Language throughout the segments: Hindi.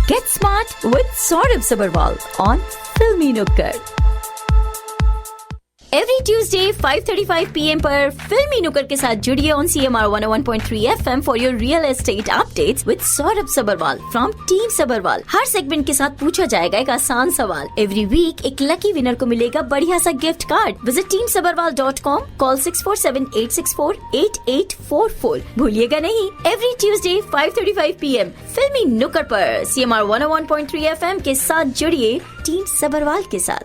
Get smart with Saurabh Sabharwal on Filmy Nukkad. Every Tuesday 5:35 PM पर फिल्मी नुक्कड़ के साथ जुड़िए on CMR 101.3 FM for your real estate updates with Saurabh Sabharwal from Team Sabharwal. Her segment के साथ पूछा जाएगा एक आसान सवाल. Every week एक लकी विनर को मिलेगा बढ़िया सा gift card. Visit teamsabharwal.com. Call 647-864-8844. भूलिएगा नहीं. Every Tuesday 5:35 PM फिल्मी नुक्कड़ पर CMR 101.3 FM के साथ जुड़िए टीम सबरवाल के साथ.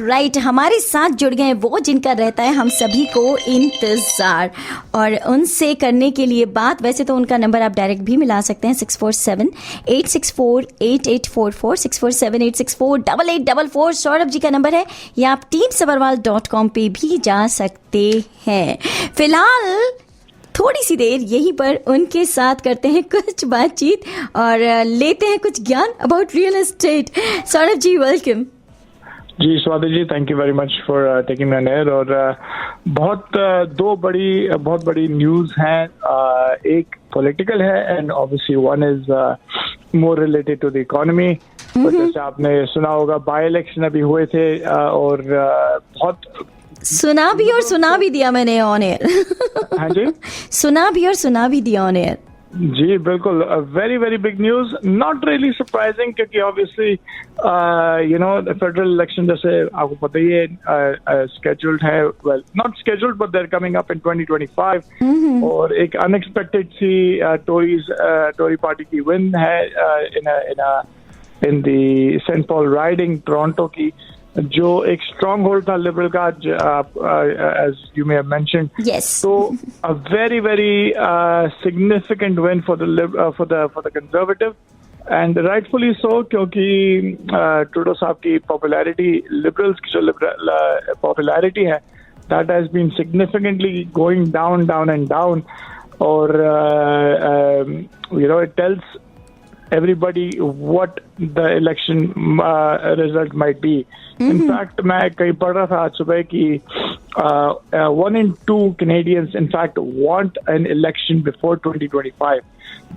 राइट, हमारे साथ जुड़ गए वो जिनका रहता है हम सभी को इंतजार, और उनसे करने के लिए बात, वैसे तो उनका नंबर आप डायरेक्ट भी मिला सकते हैं 647-864-8844, 647-864-8844 सौरभ जी का नंबर है, या आप teamsabarwal.com पे भी जा सकते हैं. फिलहाल थोड़ी सी देर यहीं पर उनके साथ करते हैं कुछ बातचीत और लेते हैं कुछ ज्ञान about real estate. Saurabh ji, welcome. जी Swati ji, thank you very much for taking me air. और दो बहुत बड़ी न्यूज़ हैं. एक पॉलिटिकल है and obviously one is more related to the economy. तो जैसे आपने सुना होगा, बाई इलेक्शन अभी हुए थे और बहुत सुना भी और सुना भी दिया मैंने ऑन एयर. हाँ जी, सुना भी और सुना भी दिया ऑन एयर. जी बिल्कुल, very very big news. Not really surprising, क्योंकि ऑब्वियसली फेडरल इलेक्शन जैसे आपको पता ही है स्केड्यूल्ड है. Well, not scheduled but they are coming up in 2025. और एक अनएक्सपेक्टेड सी टोरी पार्टी की विन है in the Saint Paul riding Toronto की, जो एक स्ट्रॉन्ग होल्ड था लिबरल का, as you may have mentioned. तो a very very significant win for the conservative, and rightfully so, क्योंकि ट्रूडो साहब की पॉपुलैरिटी, लिबरल्स की जो पॉपुलैरिटी है, that has been significantly going down and down. और it tells everybody what the election result might be. In fact, मैं कहीं पढ़ रहा था आज सुबह कि 1 in 2 Canadians in fact want an election before 2025.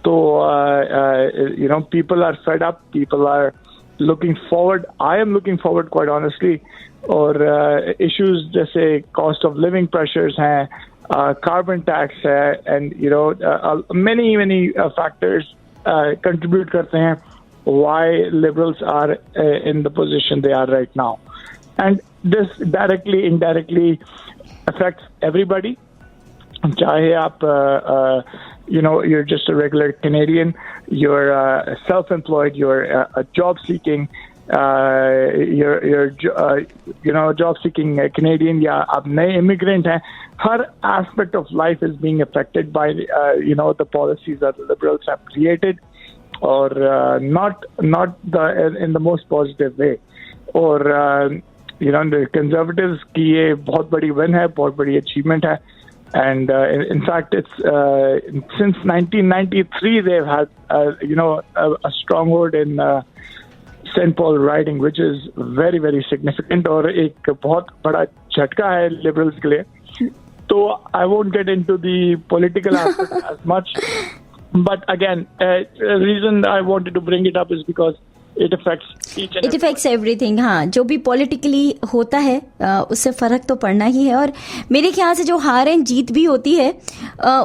So people are fed up, people are looking forward. I am looking forward quite honestly. और issues जैसे cost of living pressures हैं, carbon tax है, and many factors contribute करते हैं why liberals are in the position they are right now. And this directly, indirectly affects everybody. चाहे आप you're just a regular Canadian, you're self-employed, you're a job seeking, you're job seeking Canadian, या आप नए immigrant हैं. हर aspect of life is being affected by the policies that the liberals have created, or not in the most positive way. और the conservatives की ये बहुत बड़ी win है, बहुत बड़ी achievement है. And in fact, it's since 1993 they've had a stronghold in St. Paul riding, which is very very significant, और एक बहुत बड़ा झटका है liberals के लिए. So I won't get into the political aspect as much, but again, the reason I wanted to bring it up is because it affects everything. हाँ, जो भी पॉलिटिकली होता है उससे फर्क तो पड़ना ही है. और मेरे ख्याल से जो हार एंड जीत भी होती है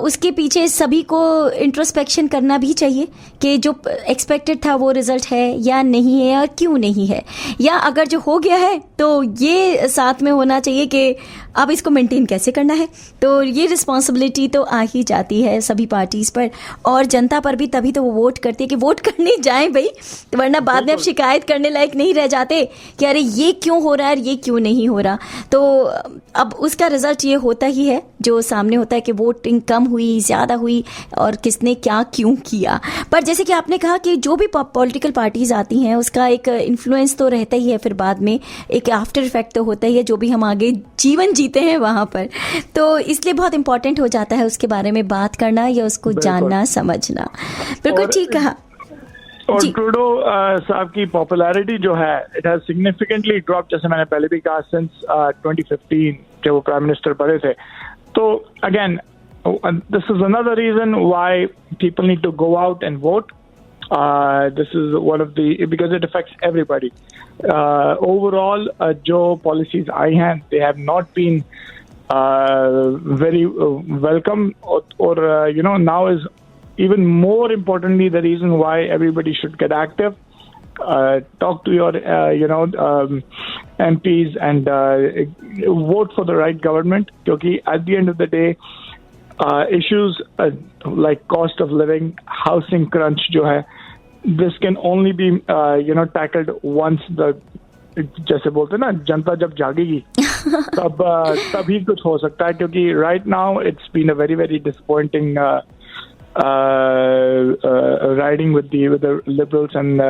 उसके पीछे सभी को इंट्रोस्पेक्शन करना भी चाहिए कि जो एक्सपेक्टेड था वो रिजल्ट है या नहीं है, और क्यों नहीं है, या अगर जो हो गया है तो ये साथ में होना चाहिए कि अब इसको मेंटेन कैसे करना है. तो ये रिस्पॉन्सिबिलिटी तो आ ही जाती है सभी पार्टीज पर और जनता पर भी, तभी तो वो वोट करती है कि वोट करने जाएं भाई, वरना बाद में अब शिकायत करने लायक नहीं रह जाते कि अरे ये क्यों हो रहा है, ये क्यों नहीं हो रहा. तो अब उसका रिजल्ट ये होता ही है जो सामने होता है कि वोटिंग कम हुई, ज्यादा हुई, और किसने क्या क्यों किया. पर जैसे कि आपने कहा कि जो भी पॉलिटिकल पार्टीज आती हैं उसका एक इन्फ्लुएंस तो रहता ही है, फिर बाद में एक आफ्टर इफेक्ट तो होता ही है जो भी हम आगे जीवन जीते हैं वहां पर. तो इसलिए बहुत इंपॉर्टेंट हो जाता है उसके बारे में बात करना या उसको जानना समझना. बिल्कुल ठीक कहा. और ट्रूडो साहब की पॉपुलैरिटी जो है, इट हैज सिग्निफिकेंटली ड्रॉप, जैसे मैंने पहले भी कहा, सिंस 2015 जब वो प्राइम मिनिस्टर बने थे. So again, this is another reason why people need to go out and vote. This is one of the, because it affects everybody. Overall, जो policies आई हैं, they have not been very welcome, or now is even more importantly the reason why everybody should get active. Talk to your MPs and vote for the right government, because at the end of the day, issues like cost of living, housing crunch जो है, this can only be tackled once the, जैसे बोलते हैं ना, जनता जब जागेगी तब ही कुछ हो सकता है, क्योंकि right now it's been a very very disappointing riding with the liberals, and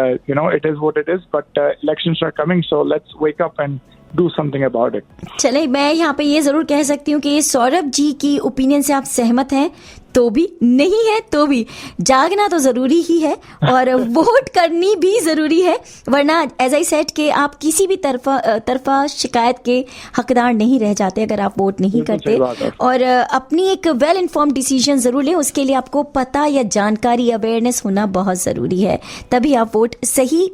it is what it is, but elections are coming, so let's wake up and do something about it. चले, मैं यहाँ पे ये जरूर कह सकती हूँ कि सौरभ जी की ओपिनियन से आप सहमत हैं तो भी, नहीं है तो भी, जागना तो जरूरी ही है और वोट करनी भी जरूरी है, वरना एज आई सेड कि आप किसी भी तरफा शिकायत के हकदार नहीं रह जाते अगर आप वोट नहीं करते, और अपनी एक वेल इन्फॉर्म्ड डिसीजन जरूर लें। उसके लिए आपको पता या जानकारी, अवेयरनेस होना बहुत जरूरी है, तभी आप वोट सही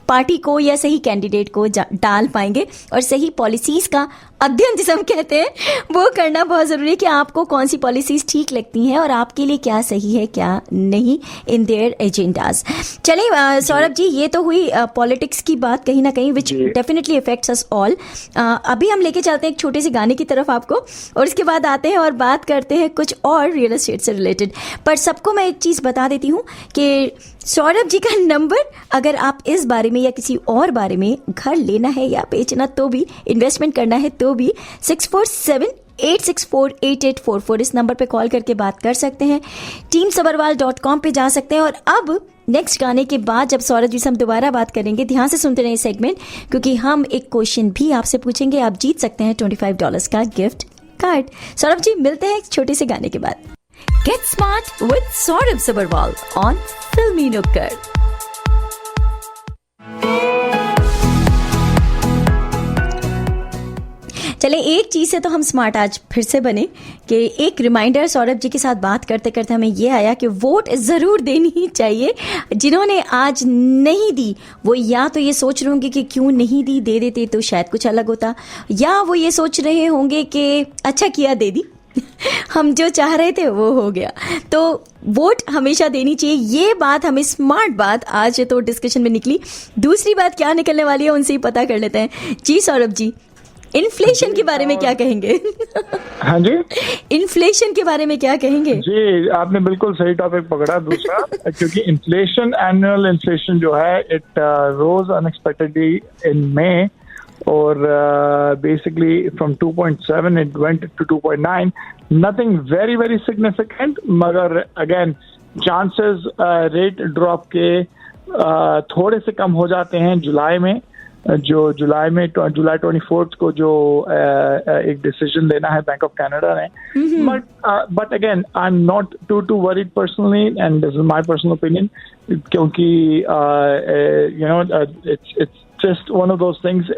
पार्टी को या सही कैंडिडेट को डाल पाएंगे, और सही पॉलिसीज का अध्ययन जिसे हम कहते हैं वो करना बहुत जरूरी है कि आपको कौन सी पॉलिसीज ठीक लगती हैं और आपके लिए क्या सही है क्या नहीं इन देयर एजेंडाज। चलिए सौरभ जी, ये तो हुई पॉलिटिक्स की बात कहीं ना कहीं, विच डेफिनेटली अफेक्ट्स अस ऑल। अभी हम लेके चलते हैं एक छोटे से गाने की तरफ आपको, और उसके बाद आते हैं और बात करते हैं कुछ और रियल एस्टेट से रिलेटेड। पर सबको मैं एक चीज बता देती हूँ कि सौरभ जी का नंबर, अगर आप इस बारे में या किसी और बारे में, घर लेना है या बेचना तो भी, इन्वेस्टमेंट करना है तो भी, 6478648844 इस नंबर पे कॉल करके बात कर सकते हैं। teamsabarwal.com पे जा सकते हैं। और अब नेक्स्ट गाने के बाद जब सौरभ जी से हम दोबारा बात करेंगे, ध्यान से सुनते रहे सेगमेंट, क्योंकि हम एक क्वेश्चन भी आपसे पूछेंगे, आप जीत सकते हैं $25 का गिफ्ट कार्ड। सौरभ जी, मिलते हैं एक छोटे से गाने के बाद। Get smart with Saurabh Sabharwal on Filmy Nukkad. चले, एक चीज से तो हम स्मार्ट आज फिर से बने कि एक रिमाइंडर सौरभ जी के साथ बात करते करते हमें ये आया कि वोट जरूर देनी ही चाहिए। जिन्होंने आज नहीं दी वो या तो ये सोच रहे होंगे कि क्यों नहीं दी, दे देते तो शायद कुछ अलग होता, या वो ये सोच रहे होंगे कि अच्छा किया दे दी हम जो चाह रहे थे वो हो गया। तो वोट हमेशा देनी चाहिए, ये बात हमें स्मार्ट बात आज तो डिस्कशन में निकली। दूसरी बात क्या निकलने वाली है उनसे ही पता कर लेते हैं। जी सौरभ जी, इन्फ्लेशन के बारे में क्या कहेंगे? हाँ जी, इन्फ्लेशन के बारे में क्या कहेंगे? जी, आपने बिल्कुल सही टॉपिक पकड़ा दूसरा, क्योंकि इन्फ्लेशन, एनुअल इन्फ्लेशन जो है, it rose unexpectedly in May, or basically from 2.7 it went to 2.9. Nothing very very significant, मगर again chances rate drop के थोड़े से कम हो जाते हैं जुलाई में। जो जुलाई 24 को जो एक डिसीजन लेना है बैंक ऑफ कनाडा ने, but again I am not to worried personally, and this is my personal opinion, क्योंकि it's just one of those things,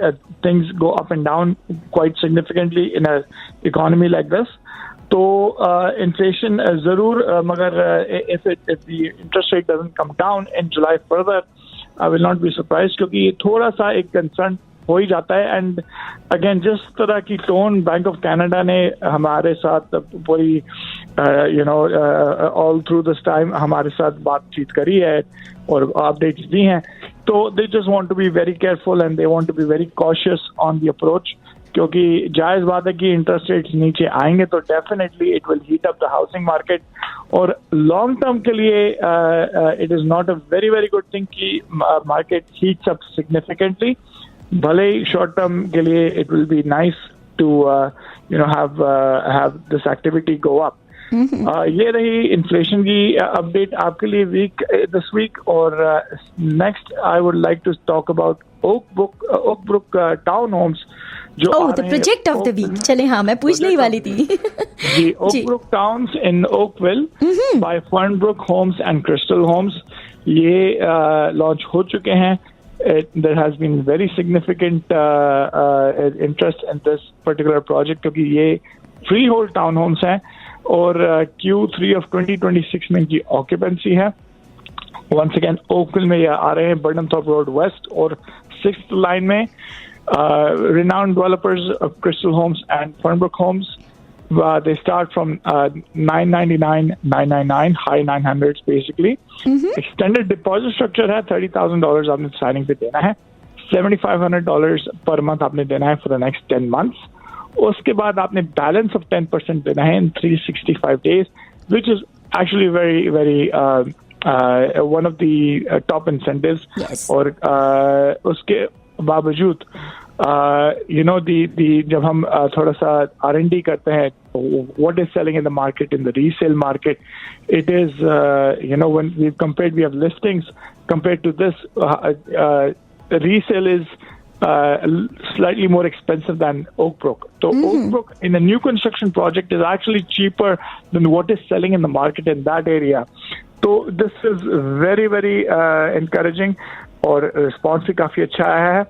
things go up and down quite significantly in a economy like this. So inflation zarur, magar if the interest rate doesn't come down in July further, I will not be surprised, क्योंकि थोड़ा सा एक कंसर्न हो ही जाता है। एंड अगेन जिस तरह की टोन बैंक ऑफ कनाडा ने हमारे साथ पूरी ऑल थ्रू दिस टाइम हमारे साथ बातचीत करी है और अपडेट्स दी हैं, तो they just want to be very careful and they want to be very cautious on the approach, क्योंकि जायज बात है कि इंटरेस्ट रेट्स नीचे आएंगे तो definitely it will heat up the housing market, और लॉन्ग टर्म के लिए it is not a very very good thing कि मार्केट हीट्स अप सिग्निफिकेंटली। भले ही शॉर्ट टर्म के लिए it will be nice to have this activity go up. ये रही इन्फ्लेशन की अपडेट आपके लिए दिस वीक। और next I would like to talk about Oakbrook town homes, जो the project of the week. चले, हाँ, मैं पूछने ही वाली थी। जी, Oakbrook towns in Oakville by Fernbrook Homes and Crystal Homes, ये लॉन्च हो चुके हैं। There has been very significant interest in this particular project, क्योंकि ये फ्री होल्ड टाउन होम्स हैं और Q3 ऑफ 2026 में इनकी ऑक्यूपेंसी है. वंस अगेन ओकविल में ये आ रहे हैं, बर्डनथॉर्प रोड वेस्ट और 6th लाइन में. Renowned developers of Crystal Homes and Fernbrook Homes. They start from $999, $999, high 900s basically. Extended deposit structure है, $30,000 आपने signing पे देना है, $7,500 per month आपने देना है for the next 10 months. उसके बाद आपने balance of 10% देना है in 365 days, which is actually very, very one of the top incentives. Yes. और उसके बावजूद जब हम थोड़ा सा R&D करते हैं, what is selling in the market, in the resale market, it is when we've compared, we have listings compared to this, resale is slightly more expensive than Oakbrook. So Oakbrook in a new construction project is actually cheaper than what is selling in the market in that area. So this is very, very encouraging और रिस्पॉन्स भी काफ़ी अच्छा आया है.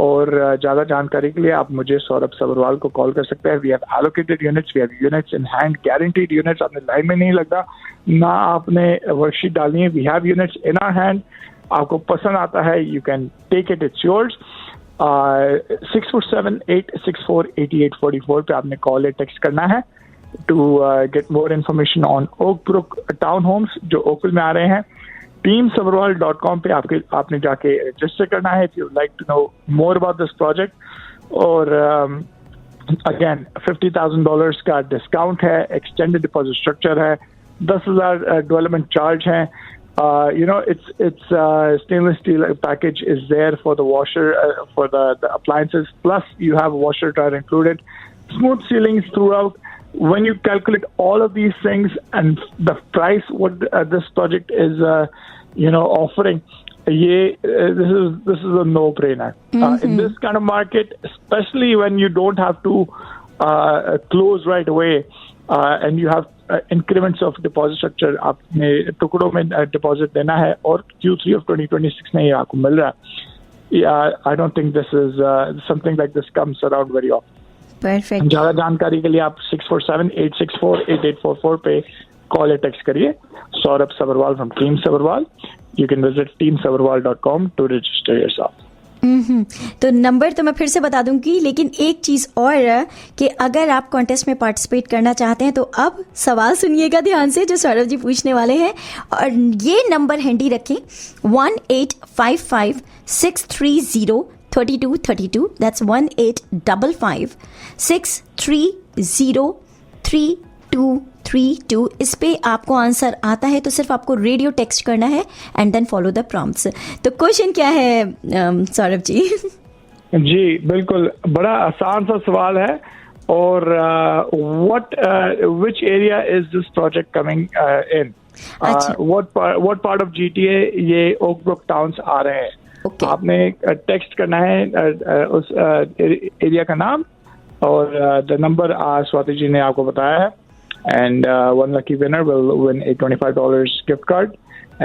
और ज़्यादा जानकारी के लिए आप मुझे सौरभ सब्रवाल को कॉल कर सकते हैं. We have allocated units, we have units in hand, guaranteed units. आपने लाइन में नहीं लगना, ना आपने वर्कशीट डालनी है. We have units in our hand. आपको पसंद आता है, you can take it, it's yours. 647-864-8844 पे आपने कॉल या टेक्स्ट करना है to get more information on Oakbrook town homes जो ओकविल में आ रहे हैं. teamsabrawal.com पे आपने जाके रजिस्टर करना है if you would like to know more about this project. और again $50,000 का डिस्काउंट है, एक्सटेंडेड डिपॉजिट स्ट्रक्चर है, 10,000 डेवलपमेंट चार्ज है. It's stainless steel package is there for the washer, for the appliances, plus you have washer dryer included, smooth ceilings throughout. When you calculate all of these things and the price what this project is offering, this is a no-brainer. In this kind of market, especially when you don't have to close right away and you have increments of deposit structure, आपने टुकड़ों में deposit देना है और Q3 of 2026 में ये आपको मिल रहा है. I don't think this is something like this comes around very often. Perfect. ज्यादा जानकारी के लिए आप 647-864-8844 पे कॉल या टेक्स्ट करिए. Saurabh Sabharwal from Team Sabrawal. You can visit teamsabrawal.com to register yourself. तो नंबर तो मैं फिर से बता दूंगी, लेकिन एक चीज और कि अगर आप कॉन्टेस्ट में पार्टिसिपेट करना चाहते हैं तो अब सवाल सुनिएगा ध्यान से जो सौरभ जी पूछने वाले हैं, और ये नंबर हैंडी रखें 1855-630-3232. That's 1855-630-3232. इस पे आपको आंसर आता है तो सिर्फ आपको रेडियो टेक्स्ट करना है and then follow the prompts. तो क्वेश्चन क्या है सौरभ जी? जी बिल्कुल, बड़ा आसान सा सवाल है. और which area is this project coming in? What part of GTA ये ओकब्रुक टाउन्स आ रहे हैं? Okay. आपने टेक्स्ट करना है उस एरिया का नाम और द नंबर स्वाति जी ने आपको बताया है. And one lucky winner will win a $25 gift card,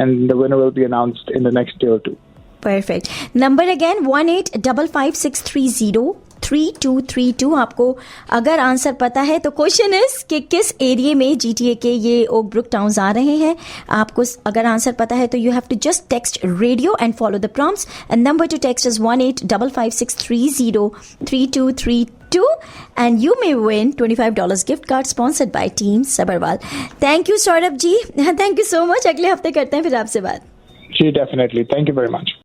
and the winner will be announced in the next day or two. Perfect. Number again 1855-630-3232. आपको अगर आंसर पता है तो क्वेश्चन इज कि किस एरिया में GTA के ये ओकब्रुक टाउन्स आ रहे हैं. आपको अगर आंसर पता है तो you have to just text radio and follow the prompts. And number to text is 1855-630-3232 and you may win $25 gift card sponsored by Team Sabrawal. Thank you Saurabh ji, thank you so much. अगले हफ्ते करते हैं फिर आपसे बात. जी definitely, thank you very much.